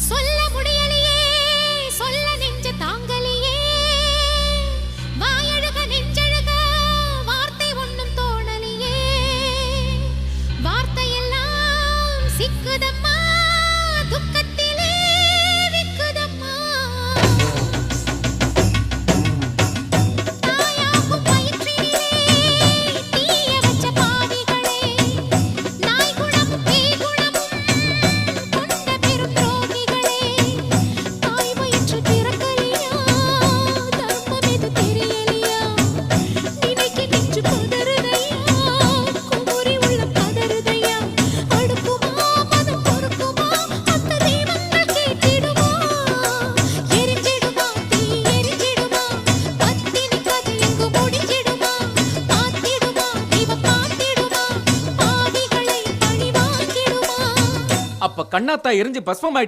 சொல்ல முடியலையே சொல்ல நெஞ்ச தாங்கலையே வாயழுக நெஞ்சழுக வார்த்தை ஒண்ணும் தோணலையே வார்த்தையெல்லாம் சிக்குதம்மா துக்கத்திலே விக்குதம்மா தாயாகும் வயிற்றினிலே தீய வச்ச பாவிகளே நாய் குணம் பேய் குணமும் கொண்ட பெரும் துரோகிகளே தாய் வயிற்று பிறக்கலையா தர்மம் எது தெரியலையா நினைக்க நெஞ்சு பதறுதையா குமுறி உள்ள பதறுதையா அடுக்குமா மனம் பொறுக்குமா அந்த தெய்வங்கள் கேட்டிடுமா எரிஞ்சிடுமா தீ எரிஞ்சிடுமா பத்தினி கதை எங்கு முடிஞ்சிடுமா பார்த்திடுமா தெய்வம் பார்த்திடுமா பாவிகளை பழி வாங்கிடுமா அப்ப கண்ணாத்தா எரிஞ்சு பஸ்மம்